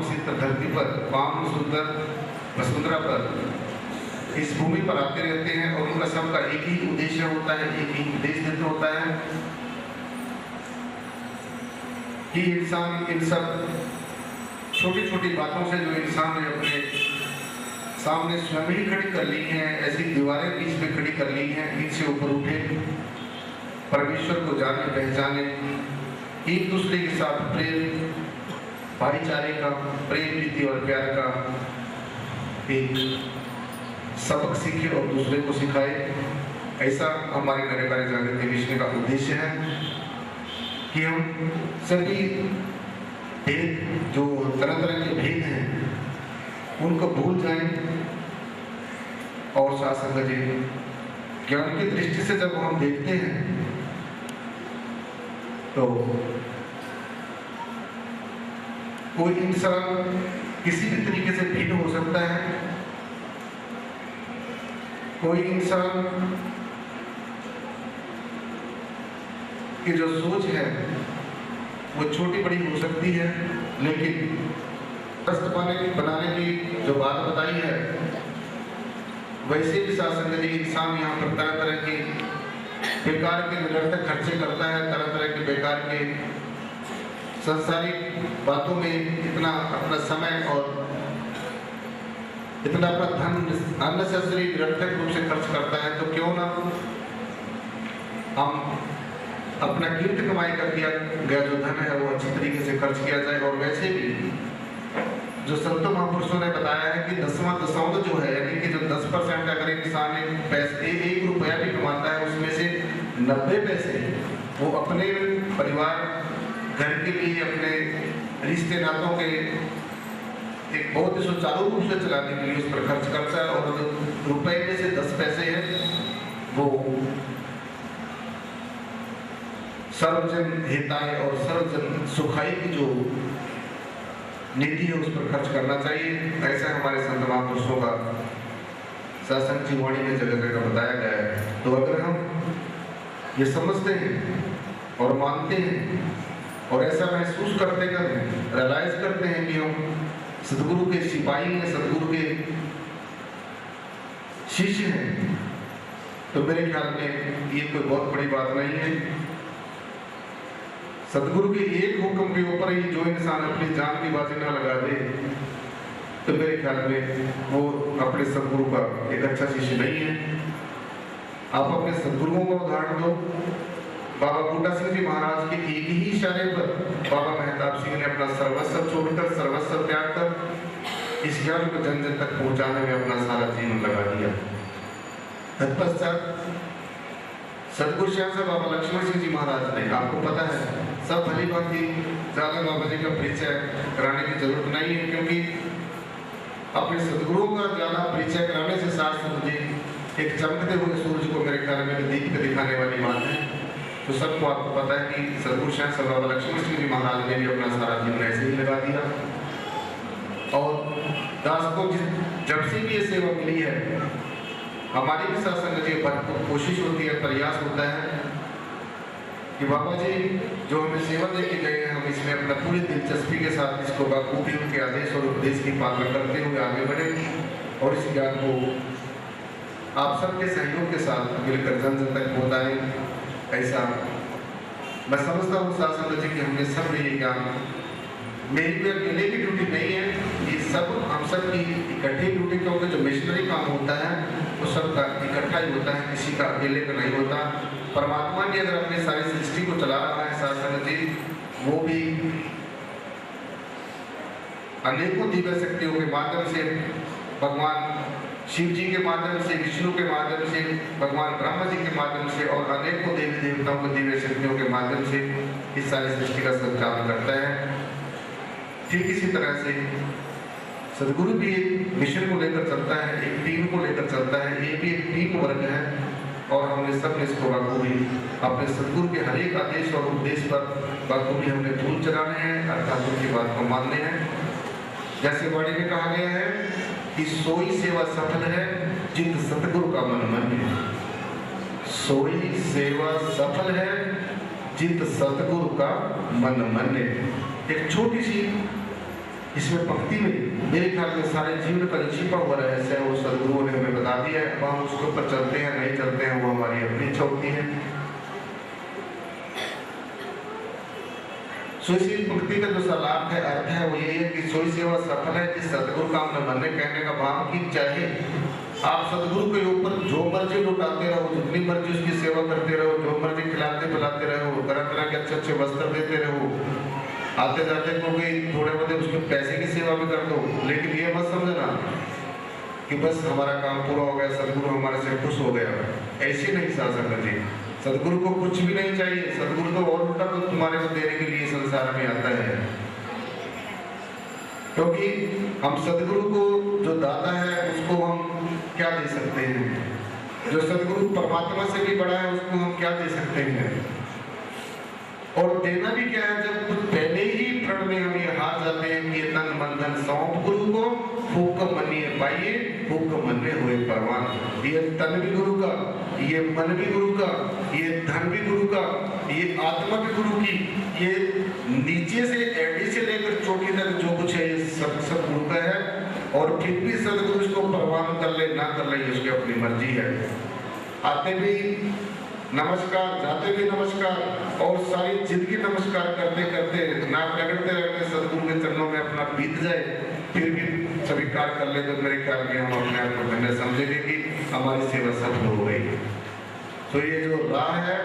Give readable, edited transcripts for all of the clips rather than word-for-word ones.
सिद्ध धरती पर पावन सुंदर वसुंधरा पर इस भूमि पर आते रहते हैं और उनका सबका एक ही उद्देश्य होता है, एक ही उद्देश्य होता है कि इंसान इन सब छोटी छोटी बातों से जो इंसान ने अपने सामने स्वयं ही खड़ी कर ली हैं, ऐसी दीवारें बीच में खड़ी कर ली हैं, इनसे ऊपर उठे, परमेश्वर को जाने पहचाने, एक दूसरे के साथ प्रेम भाईचारे का, प्रेम प्रीति और प्यार का एक सबक सीखे और दूसरे को सिखाए। ऐसा हमारे नरे कार्य जागृति मिशन का उद्देश्य है कि हम सभी भेद जो तरह तरह के भेद हैं उनको भूल जाएं और साथ संगत ज्ञान की दृष्टि से जब हम देखते हैं तो कोई इंसान किसी भी तरीके से भिन्न हो सकता है, कोई इंसान की जो सोच है वो छोटी बड़ी हो सकती है, लेकिन स्वस्थ बनाने की जो बात बताई है वैसे भी शासन यदि इंसान यहाँ पर तरह तरह के बेकार के निरर्थक खर्चे करता है, तरह तरह के बेकार के सांसारिक बातों में इतना अपना समय और इतना अपना धन अननेसेसरी निरर्थक रूप से खर्च करता है, तो क्यों ना हम अपना कीर्त कमाई का किया गया जो धन है वो अच्छी तरीके से खर्च किया जाए। और वैसे भी जो संतों महापुरुषों ने बताया है कि 10वां दशमलव जो है, यानी कि जो 10% अगर इंसान पैसे एक रुपया भी कमाता है उसमें से 90 पैसे वो अपने परिवार घर के लिए, अपने रिश्ते नातों के एक बहुत ही सुचारू रूप से चलाने के लिए उस पर खर्च करता है, और जो रुपए में से 10 पैसे हैं वो सर्वजन हिताय और सर्वजन सुखाई की जो नीति है उस पर खर्च करना चाहिए। ऐसा हमारे संत महापुरुषों का सत्संग की वाणी में जगह जगह बताया गया है। तो अगर हम ये समझते हैं और मानते हैं और ऐसा महसूस करते रियलाइज करते हैं कि हम सदगुरु के सिपाही हैं, सदगुरु के शिष्य हैं, तो मेरे ख्याल में ये कोई बहुत बड़ी बात नहीं है। सदगुरु के एक हुक्म के ऊपर ही जो इंसान अपनी जान की बाजी ना लगा दे, तो मेरे ख्याल में वो अपने सदगुरु का एक अच्छा शिष्य नहीं है। आप अपने सदगुरुओं का उदाहरण दो। बाबा बूटा सिंह जी महाराज के एक ही इशारे पर बाबा मेहताब सिंह ने अपना सर्वस्व छोड़कर, सर्वस्व त्याग कर इस ज्ञान को जन जन तक पहुंचाने में अपना सारा जीवन लगा दिया। तत्पश्चात सदगुरु श्याम से बाबा लक्ष्मण सिंह जी महाराज ने, आपको पता है सब भली भांति ज्यादा बाबा जी का परिचय कराने की जरूरत नहीं है, क्योंकि अपने सदगुरुओं का ज्यादा परिचय कराने से साथ मुझे एक चमकते हुए सूरज को मेरे ख्याल में दीप के दिखाने वाली बात है। तो सबको आपको पता है कि सदगुरु श्याम से बाबा लक्ष्मण सिंह जी महाराज ने भी अपना सारा जीवन ऐसे ही लगा दिया, और दास को जब से भी ये सेवा मिली है हमारी भी शासन जी कोशिश होती है, प्रयास होता है कि बाबा जी जो हमें सेवा दे के गए हैं हम इसमें अपना पूरी दिलचस्पी के साथ इसको बखूबी उनके आदेश और उपदेश की पालना करते हुए आगे बढ़े, और इस ज्ञान को आप सबके सहयोग के साथ मिलकर जन जन तक पहुँचाएं। ऐसा मैं समझता हूँ शासन जी कि हमने सब ये ज्ञान, मेरी भी अकेले की ड्यूटी नहीं है, ये सब हम सब की इकट्ठी ड्यूटी, क्योंकि जो मिशनरी काम होता है वो सबका इकट्ठा ही होता है, किसी का अकेले का नहीं होता। परमात्मा ने अगर अपनी सारी सृष्टि को चला रहा है शासन जी, वो भी अनेकों दिव्य शक्तियों के माध्यम से, भगवान शिव जी के माध्यम से, विष्णु के माध्यम से, भगवान ब्रह्मा जी के माध्यम से और अनेकों देवी देवताओं के दिव्य शक्तियों के माध्यम से इस सारी सृष्टि का संचालन करता है। ठीक इसी तरह से सदगुरु भी एक मिशन को लेकर चलता है, एक टीम को लेकर चलता है, ये भी एक टीम वर्क है, और हमने सब इसको बखूबी अपने सदगुरु के हर एक आदेश और उपदेश पर बखूबी हमने फूल चढ़ाने हैं, अर्थात उनकी बात को मानने हैं। जैसे वाणी में कहा गया है कि सोई सेवा सफल है जित सतगुरु का मन माने। सोई सेवा सफल है जित सतगुरु का मन माने। एक छोटी सी इसमें पंक्ति में मेरे ख्याल में सारे जीवन का जो छिपा हुआ रहस्य है वो सदगुरुओं ने हमें बता दिया है। अब हम उसके ऊपर चलते हैं नहीं चलते हैं वो हमारी अपनी इच्छा होती है। सोई पंक्ति का जो सलाप है, अर्थ है, वो यही है कि सोई सेवा सफल है जिस सदगुरु का हमने बनने कहने का भाव की चाहे आप सदगुरु के ऊपर जो मर्जी लुटाते रहो, जितनी मर्जी उसकी सेवा करते रहो, जो मर्जी खिलाते पिलाते रहो, तरह तरह के अच्छे अच्छे वस्त्र देते रहो, आते जाते को भी थोड़े बहुत उसके पैसे की सेवा भी कर दो, लेकिन ये मत समझना कि बस हमारा काम पूरा हो गया, सदगुरु हमारे से खुश हो गया। ऐसे नहीं शासन जी, सदगुरु को कुछ भी नहीं चाहिए। सदगुरु तो और उल्टा तो तुम्हारे को देने के लिए संसार में आता है, क्योंकि हम सदगुरु को जो दाता है उसको हम क्या दे सकते हैं? जो सदगुरु परमात्मा से भी बड़ा है उसको हम क्या दे सकते हैं? और देना भी क्या है जब कुछ पहले ही प्रण में हम ये हार जाते हैं कि तन मन धन सौंप गुरु को, फूक मनिए पाइए, फूक मन में हुए परवान। ये तन भी गुरु का, ये मन भी गुरु का, ये धन भी गुरु का, ये आत्मा भी गुरु की, ये नीचे से एडी से लेकर चोटी तक जो कुछ है ये सब गुरु का है। और फिर भी सदगुरु इसको परवान कर ले ना कर ले उसकी अपनी मर्जी है। आते भी नमस्कार, जाते भी नमस्कार, और सारी जिंदगी नमस्कार करते करते नाक रगड़ते रगड़ते सदगुरु के चरणों में अपना बीत जाए, फिर भी स्वीकार कर ले तो मेरे ख्याल में हम अपने आप को धन्य समझेंगे कि हमारी सेवा सफल हो गई। तो ये जो राह है,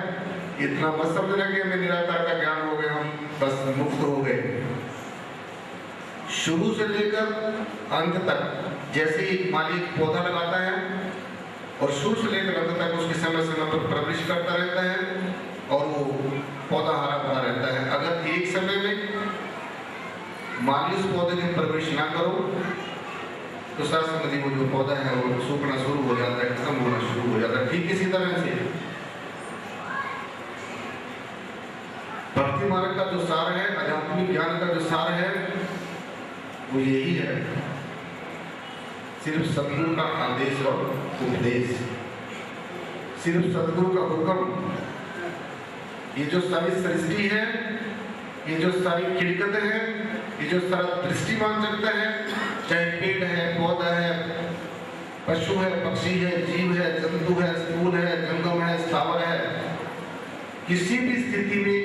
इतना मत समझना कि हमें निराकार का ज्ञान हो गया, हम बस मुक्त हो गए। शुरू से लेकर अंत तक, जैसे ही माली पौधा लगाता है और शुरू से लेकर अंत तक उसकी समय समय पर परवरिश करता रहता है और वो पौधा हरा भरा रहता है। अगर एक समय में माली उस पौधे की परवरिश ना करो तो शास्त्र में वो जो पौधा है वो सूखना शुरू हो जाता है, खत्म होना शुरू हो जाता है। ठीक इसी तरह से भक्ति मार्ग का जो सार है, आध्यात्मिक ज्ञान का जो सार है वो यही है, सिर्फ सदगुरु का आदेश और उपदेश, सिर्फ सदगुरु का हुक्म। ये जो सारी सृष्टि है, ये जो सारी खिड़कतें हैं, ये जो सारा दृष्टिमान जगत है, चाहे पेड़ है, पौधा है, पशु है, पक्षी है, जीव है, जंतु है, स्थूल है, जंगम है, स्थावर है, किसी भी स्थिति में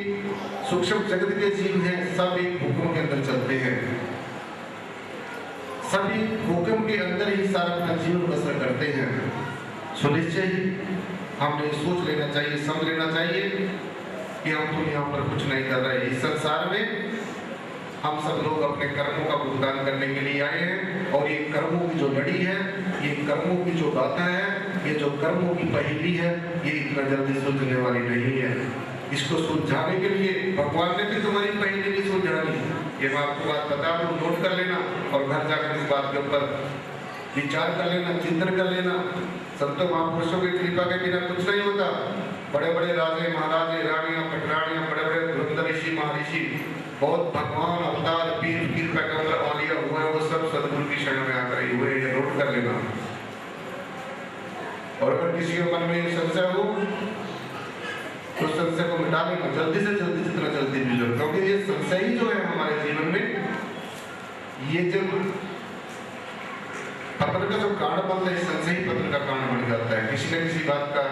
सूक्ष्म जगत के जीव हैं, सब एक हुक्म के अंदर चलते हैं, सभी हुक्म के अंदर ही सारा अपना जीवन बसर करते हैं। सुनिश्चय ही हमने सोच लेना चाहिए, समझ लेना चाहिए कि हम तो यहाँ पर कुछ नहीं कर रहे। इस संसार में हम सब लोग अपने कर्मों का भुगतान करने के लिए आए हैं, और ये कर्मों की जो लड़ी है, ये कर्मों की जो गाथा है, ये जो कर्मों की पहेली है, ये इतना जल्दी सुलझने वाली नहीं है। इसको सुलझाने के लिए भगवान ने भी तुम्हारी पहेली नहीं सुलझानी, ये मैं आपको बात बता दूं, नोट कर लेना और घर जाकर इस बात के ऊपर विचार कर लेना, चिंतन कर लेना। संतों महापुरुषों की कृपा के बिना कुछ नहीं होता। बड़े बड़े राजे महाराजे, रानियां पटरानियां, बड़े बड़े धुरंधर ऋषि महर्षि, बहुत भगवान अवतार, पीर पैगंबर औलिया हुए, वो सब सदगुरु की शरण में आकर ही हुए, ये नोट कर लेना। और अगर किसी के मन में ये संशय हो तो संशय को मिटा लेना जल्दी से जल्दी, जितना जल्दी मिल जाए, क्योंकि ये संशय ही जो है हमारे जीवन में, ये जब पतन का जो कारण बनता है, संशय ही पतन का कारण बन जाता है। किसी न किसी बात का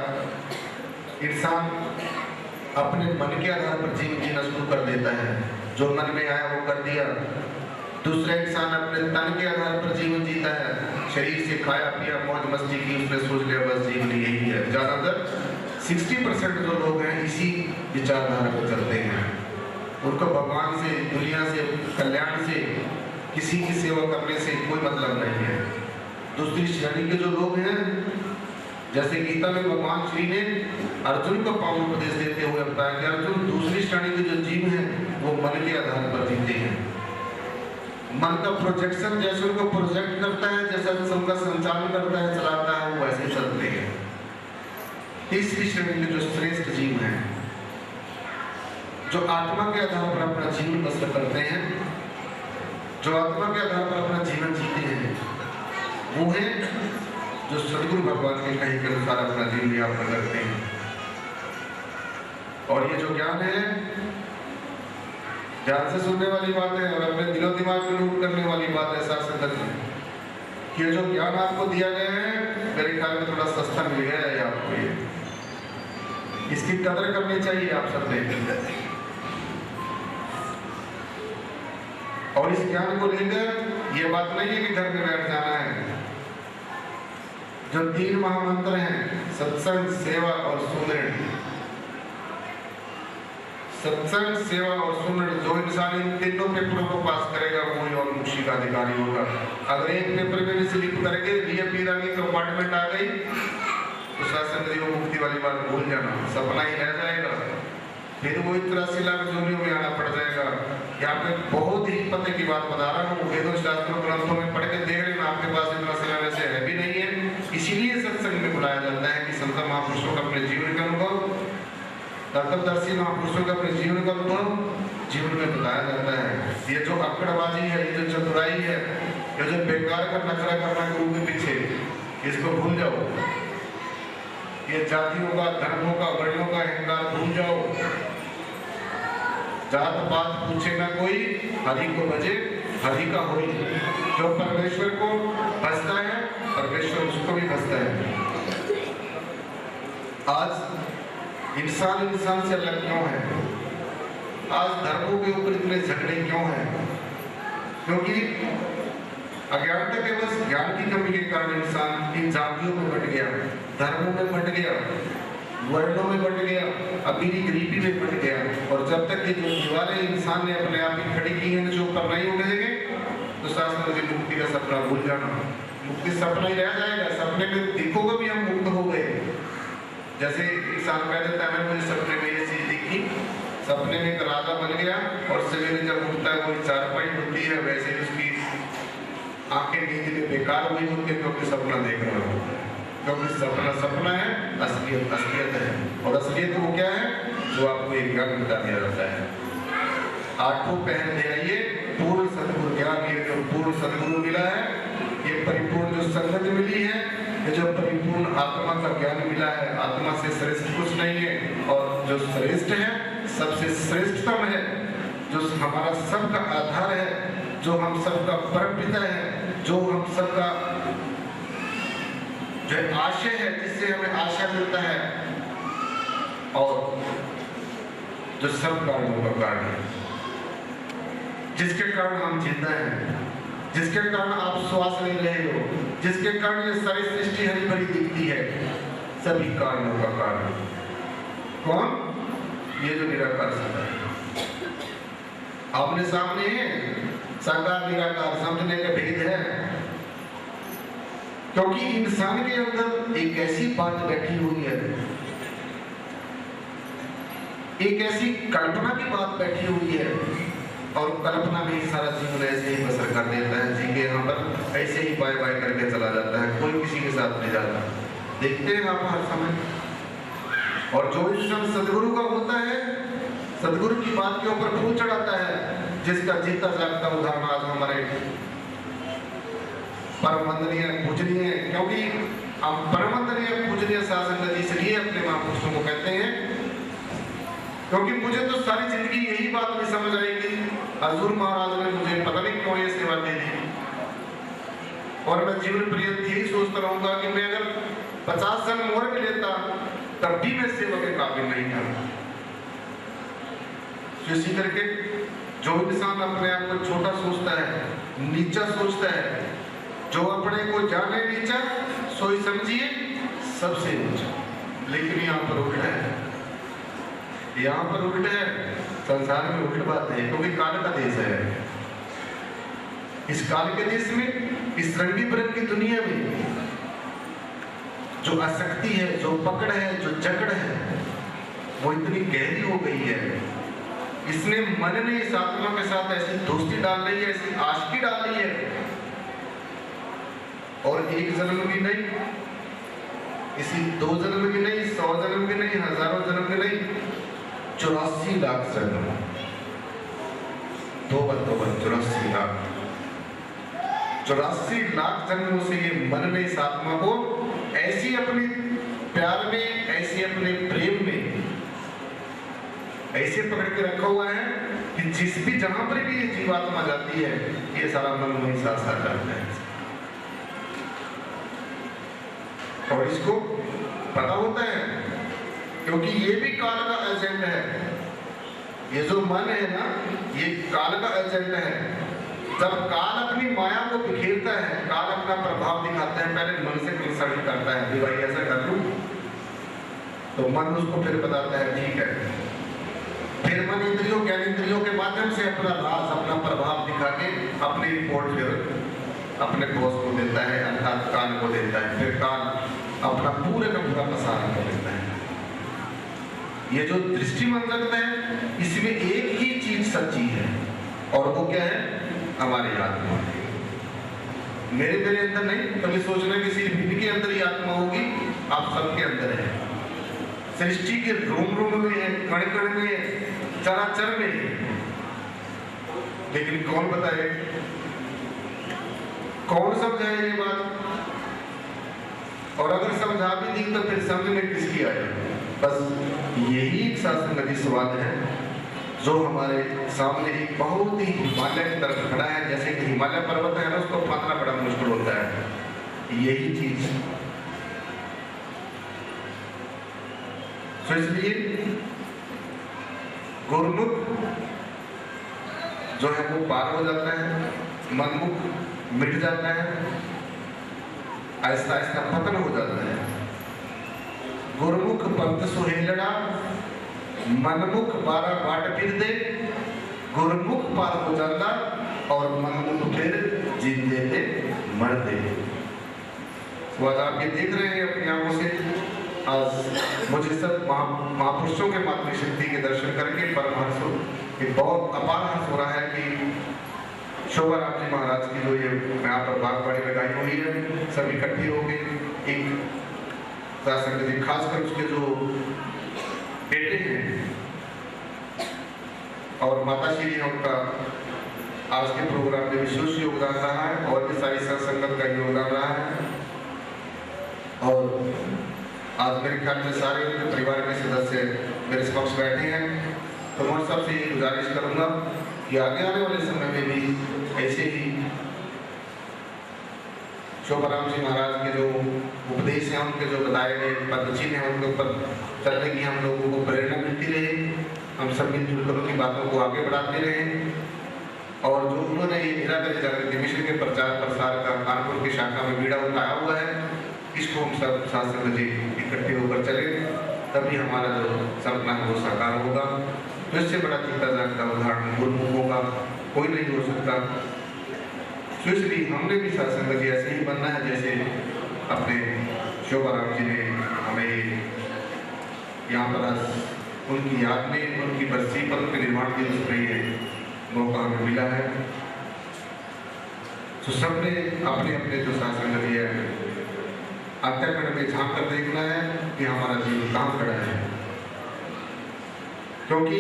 इंसान अपने मन के आधार पर जीवन जीना शुरू कर देता है, जो मन में आया वो कर दिया। दूसरा इंसान अपने तन के आधार पर जीवन जीता है, शरीर से खाया पिया मौज मस्ती की, उसने सोच लिया बस जीवन यही है। ज्यादातर 60% जो लोग हैं इसी विचारधारा पर चलते हैं। उनको भगवान से, दुनिया से, कल्याण से, किसी की सेवा करने से कोई मतलब नहीं है। दूसरी श्रेणी के जो लोग हैं, जैसे गीता में भगवान श्री ने अर्जुन को पावन उपदेश देते हुए बताया कि अर्जुन, दूसरी श्रेणी के जो जीव हैं वो मन के आधार पर जीते हैं। मन का प्रोजेक्शन जैसे उनको प्रोजेक्ट करता है, जैसा उनका संचालन करता है, चलाता है, वो वैसे चलते हैं। तीसरी श्रेणी के जो श्रेष्ठ जीव हैं, जो आत्मा के आधार पर अपना जीवन बसर करते हैं, जो आत्मा के आधार पर अपना जीवन जीते हैं, वो है जो सदगुरु भगवान के कहे के अनुसार अपना जीवन यापन करते हैं। और ये जो ज्ञान है ध्यान से सुनने वाली बात है और अपने दिलो दिमाग में नोट करने वाली बात है साथ संगत में कि जो ज्ञान आपको दिया गया है मेरे ख्याल में थोड़ा सस्ता मिल गया है आपको, ये इसकी कदर करनी चाहिए आप सबने। और इस ज्ञान को लेकर ये बात नहीं है कि घर में बैठ जाना है। जो 3 महामंत्र हैं सत्संग, सेवा और सुमरण, सत्संग, सेवा और सुमरण, जो इंसान इन तीनों पेपरों को पास करेगा वही और मुक्ति का अधिकारी होगा। अगर एक पेपर में भी स्लिप करके रीअपीयर आ गई, कंपार्टमेंट आ गई तो शासन वो मुक्ति वाली बात भूल जाना, सपना ही रह जाएगा। फिर वो 83 लाख जोनियों में आना पड़ जाएगा। यहाँ पे बहुत ही पते की बात बता रहा हूँ, वेदों शास्त्रों ग्रंथों में पढ़ के देख रहे हैं, आपके पास इतना समय वैसे है भी नहीं है। इसीलिए सत्संग में बुलाया जाता है कि संत महापुरुषों का अपने जीवन का अनुभव, तत्वदर्शी महापुरुषों का अपने जीवन का अनुभव जीवन में बताया जाता है। ये जो अकड़बाजी है, ये जो चतुराई है, ये जो बेकार का नखरा करना गुरु के पीछे, इसको भूल जाओ। ये जातियों का, धर्मों का, वर्णों का अहंकार भूल जाओ। जात पात पूछे ना कोई, हरि को भजे हरि का होई। जो परमेश्वर को भजता है परमेश्वर उसको भी भजता है। आज इंसान इंसान से अलग क्यों है? आज धर्मों के ऊपर इतने झगड़े क्यों हैं? क्योंकि अज्ञानता के बस ज्ञान की कमी के कारण इंसान इन जातियों में बंट गया, धर्मों में बंट गया, वर्णों में बंट गया, अमीरी गरीबी में बंट गया। और जब तक ये जो दीवारें इंसान ने अपने आप ही खड़ी की हैं जो ऊपर नहीं उठेंगे तो शास्त्र में मुक्ति का सपना भूल जाना। मुक्ति सपना ही रह जाएगा। सपने में दिखोगे भी हम मुक्त हो गए। जैसे इंसान कह देता है मुझे सपने में ये चीज दिखी, सपने में एक राजा बन गया और सवेरे जब उठता है वही चारपाई होती है, वैसे ही उसकी आंखें नींद में बेकार हुई होती है क्योंकि सपना देख रहा हो। क्योंकि सपना सपना है, असलियत असलियत है। और असलियत वो क्या है? जो आपको एक ज्ञान बता दिया जाता है। 8 पहन ले आइए पूर्ण सदगुरु ज्ञान। ये जो पूर्ण सदगुरु मिला है, ये परिपूर्ण जो संगत मिली है, ये जो परिपूर्ण आत्मा का ज्ञान मिला है, आत्मा से श्रेष्ठ कुछ नहीं है। और जो श्रेष्ठ है, सबसे श्रेष्ठतम है, जो हमारा सबका आधार है, जो हम सबका परमपिता है, जो हम सबका जो आशय है, जिससे हमें आशा मिलता है, और जो सब कारणों का कारण है, जिसके कारण हम जिंदा हैं, जिसके कारण आप श्वास ले रहे हो, जिसके कारण ये सारी सृष्टि हरी भरी दिखती है, सभी कारणों का कारण कौन? ये जो निराकार सत्ता है। आपने सामने है साकार निराकार, समझने का भेद है। क्योंकि इंसान के अंदर एक ऐसी बात बैठी हुई है, एक ऐसी कल्पना की बात बैठी हुई है, और कल्पना में ही सारा जीवन ऐसे ही बसर कर देता है। जी के यहाँ पर ऐसे ही बाय बाय करके चला जाता है, कोई किसी के साथ नहीं जाता। देखते हैं आप हर समय। और जो इंसान सदगुरु का होता है, सदगुरु की बात के ऊपर फूल चढ़ाता है, जिसका जीता जागता उदाहरण आज हमारे परम वंदनीय पूजनीय, क्योंकि हम परम वंदनीय पूजनीय शासन इसलिए अपने महापुरुषों को कहते हैं क्योंकि मुझे तो सारी जिंदगी यही बात नहीं समझ आई कि हजूर महाराज ने मुझे पता नहीं क्यों ये सेवा दे दी, और मैं जीवन पर्यंत यही सोचता रहूंगा कि मैं अगर 50 जन्म और भी लेता तब भी मैं सेवा के काबिल नहीं था। इसी करके जो इंसान अपने आप को छोटा सोचता है, नीचा सोचता है, जो अपने को जाने नीचा सोई समझिए सबसे नीचा। लेकिन यहाँ पर उल्टा है, यहाँ पर उल्टा है। संसार में उल्ट बात है, क्योंकि काल का देश है। इस काल के देश में, इस रंगी बिरंगी दुनिया में जो आसक्ति है, जो पकड़ है, जो जकड़ है, वो इतनी गहरी हो गई है। इसने मन ने इस आत्मा के साथ ऐसी दोस्ती डाल रही है, ऐसी आशिकी डाल रही है, और एक जन्म भी नहीं, इसी 2 जन्म की नहीं, 100 जन्म की नहीं, हजारों जन्म की नहीं, 84 लाख जन्म, 84 लाख, 84 लाख जन्मों से ये मन ने इस आत्मा को ऐसी अपने प्यार में, ऐसी अपने प्रेम में, ऐसे पकड़ के रखा हुआ है कि जिस भी जहां पर भी ये जीवात्मा जाती है ये सारा मन वही साथ साथ जाता है। और इसको पता होता है क्योंकि ये भी काल का एजेंट है। ये जो मन है ना ये काल का एजेंट है। जब काल अपनी माया को बिखेरता है, काल अपना प्रभाव दिखाता है, पहले मन से कंसल्ट करता है कि भाई ऐसा कर लूं, तो मन उसको फिर बताता है ठीक है। फिर मन इंद्रियों ज्ञानेंद्रियों के माध्यम से अपना राज अपना प्रभाव दिखा के अपनी रिपोर्ट फिर अपने बॉस को देता है अर्थात काल को देता है। फिर काल अपना पूरे का पूरा प्रसारण कर देता है। ये जो दृष्टि मंत्रक है इसमें एक ही चीज सच्ची है और वो क्या है? हमारी आत्मा। मेरे अंदर नहीं, कभी सोचना किसी भी के अंदर ही आत्मा होगी, आप सबके अंदर है। सृष्टि के रोम में है, कण कण में है, चराचर में है। लेकिन कौन बताए, कौन समझाए ये बात? और अगर समझा भी दी तो फिर समझ में किसकी आए? बस यही एक सासंगति स्वाद है जो हमारे सामने एक बहुत ही हिमालय की तरफ खड़ा है। जैसे कि हिमालय पर्वत है ना, उसको पाना बड़ा मुश्किल होता है, यही चीज। तो इसलिए गुरुमुख जो है वो पार हो जाता है, मनमुख मिट जाता है, आहिस्ता आहिस्ता पतन हो जाता है। गुरुमुख पंथ सुहेलड़ा, मनमुख बारा बाट फिर दे, गुरुमुख पार हो जाता और मनमुख फिर जिंदे थे मर दे। तो आज आप ये देख रहे हैं अपनी आंखों से। आज मुझे सब महापुरुषों के मातृ शक्ति के दर्शन करके परमहंस हो एक बहुत अपार हंस हो रहा है कि शोभा राम जी महाराज की जो ये यहाँ पर बागबाड़ी लगाई हुई है, सब इकट्ठे हो गए एक संगति, खासकर उसके जो बेटे हैं और माता श्री है उनका आज के प्रोग्राम में विशेष योगदान रहा है और भी सारी संगत का योगदान रहा है। और आज मेरे ख्याल में सारे उनके परिवार के सदस्य मेरे समक्ष बैठे हैं, तो मैं सबसे ये गुजारिश करूंगा कि आगे आने वाले समय में भी ऐसे ही शोभाराम जी महाराज के जो उपदेश हैं, उनके जो बताए गए पद्धति हैं, उनके ऊपर चलने की हम लोगों को प्रेरणा मिलती रहे, हम सब मिलजुल कर उनकी बातों को आगे बढ़ाते रहें। और जो उन्होंने ये निराकरण जागृति मिशन के प्रचार प्रसार का कानपुर की शाखा में बीड़ा उठाया हुआ है, इसको हम सब साथ संगत जी इकट्ठे होकर चले, तभी हमारा जो सपना है वो साकार होगा। तो इससे बड़ा चिंता जागता उदाहरण गुरुमुखों का कोई नहीं हो सकता। तो इसलिए हमने भी साथ संगत जी ऐसे ही बनना है जैसे अपने शोभाराम जी ने हमें यहाँ पर उनकी याद में उनकी बरसी पर उनके निर्माण दिवस पर ये मौका हमें मिला है। तो सबने अपने अपने जो साथ संगत है अंतःकरण में झांक कर देखना है कि हमारा जीवन कहाँ खड़ा है, क्योंकि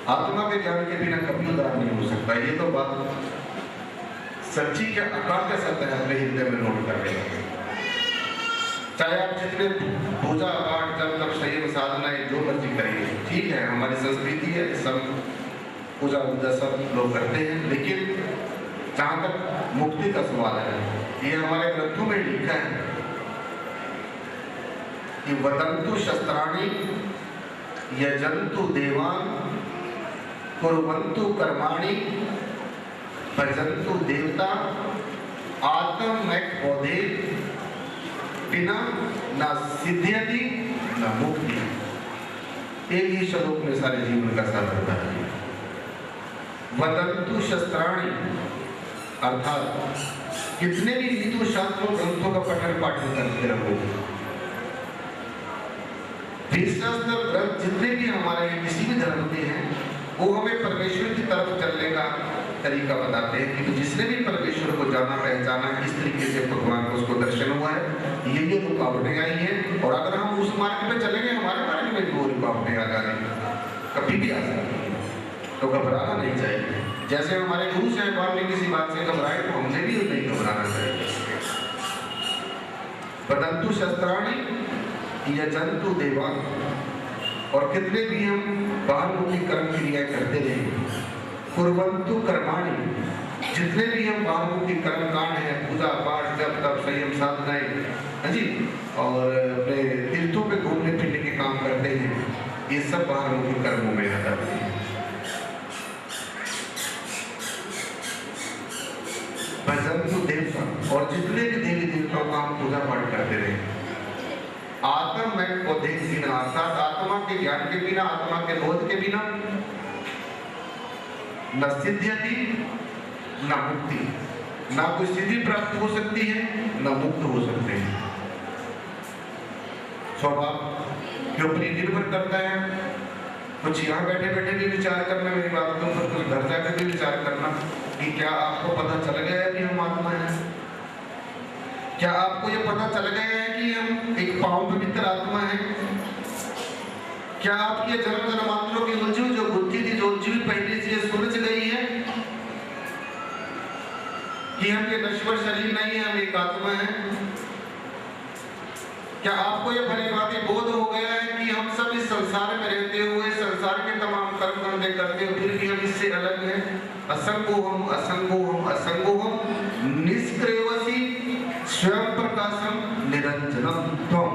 आत्मा के ज्ञान के बिना कभी उदार नहीं हो सकता। ये तो बात सच्ची के अकाल के सत्य है, अपने हृदय में नोट कर लेंगे। चाहे आप जितने पूजा पाठ जब तक संयम साधनाएं जो मर्जी करिए, ठीक है, हमारी संस्कृति है, सब पूजा वूजा सब लोग करते हैं, लेकिन जहाँ तक मुक्ति का सवाल है, ये हमारे ग्रंथों में लिखा है कि वदंतु शस्त्राणि यजन्तु देवान् कुर्वन्तु कर्माणि भजन्तु देवता आत्मैक पौधे बिना न सिद्ध्यति न मुक्ति। एक ही श्लोक में सारे जीवन का सार होता है। वदंतु शस्त्राणि अर्थात कितने भी नीति शास्त्रों ग्रंथों का पठन पाठन करते रहो, ग्रंथ जितने भी हमारे किसी भी धर्म के हैं वो हमें परमेश्वर की तरफ चलने का तरीका बताते हैं कि जिसने भी परमेश्वर को जाना पहचाना किस तरीके से भगवान को उसको दर्शन हुआ है, ये रुकावटें आई हैं। और अगर हम उस मार्ग पे चलेंगे, हमारे मार्ग में वो रुकावटें आ जाएंगी, कभी भी आ सकती है, तो घबराना नहीं चाहिए। जैसे हमारे गुरु साहिबान ने किसी बात से घबराए तो हमने भी नहीं घबराना चाहिए। वदंतु शस्त्राणि यजन्तु देवान् और कितने भी हम बाहरमुखी कर्म क्रियाएं करते रहे, कुर्वन्तु कर्माणि, जितने भी हम बाहरमुखी कर्म कांड है, पूजा पाठ जप तप संयम साधनाएं, हाँ जी, और अपने तीर्थों पे घूमने फिरने के काम करते हैं, ये सब बाहरमुखी कर्मों में आ जाते हैं। भजन्तु देवता, और जितने भी देवी देवताओं का हम पूजा पाठ करते रहे, आत्म में पौधे बिना, अर्थात आत्मा के ज्ञान के बिना, आत्मा के बोध के बिना न सिद्ध्यति न मुक्ति, ना कोई सिद्धि प्राप्त हो सकती है न मुक्त हो सकते हैं। स्वभाव के ऊपर निर्भर करता है। कुछ यहाँ बैठे बैठे भी विचार करना, मेरी बातों पर कुछ घर जाकर भी विचार करना कि क्या आपको पता चल गया है कि हम आत्मा है? क्या आपको ये पता चल गया है कि हम एक पांव पवित्र आत्मा है? क्या आपकी जन्म जन्मांतरों की उलझी जो बुद्धि थी, जो उलझी पहले से सुलझ गई है कि हम ये नश्वर शरीर नहीं है, हम एक आत्मा है? क्या आपको ये भली भांति बोध हो गया है कि हम सब इस संसार में रहते हुए संसार के तमाम कर्म धंधे करते हुए फिर भी हम इससे अलग हैं? असंगोहम असंगोहम असंगोहम निष्क्रियवसी स्वयं प्रकाशम निरंजनम त्वम,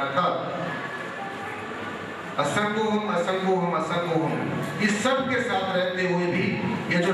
अर्थात असंगोहम असंगोहम असंगोहम, इस सब के साथ रहते हुए भी ये जो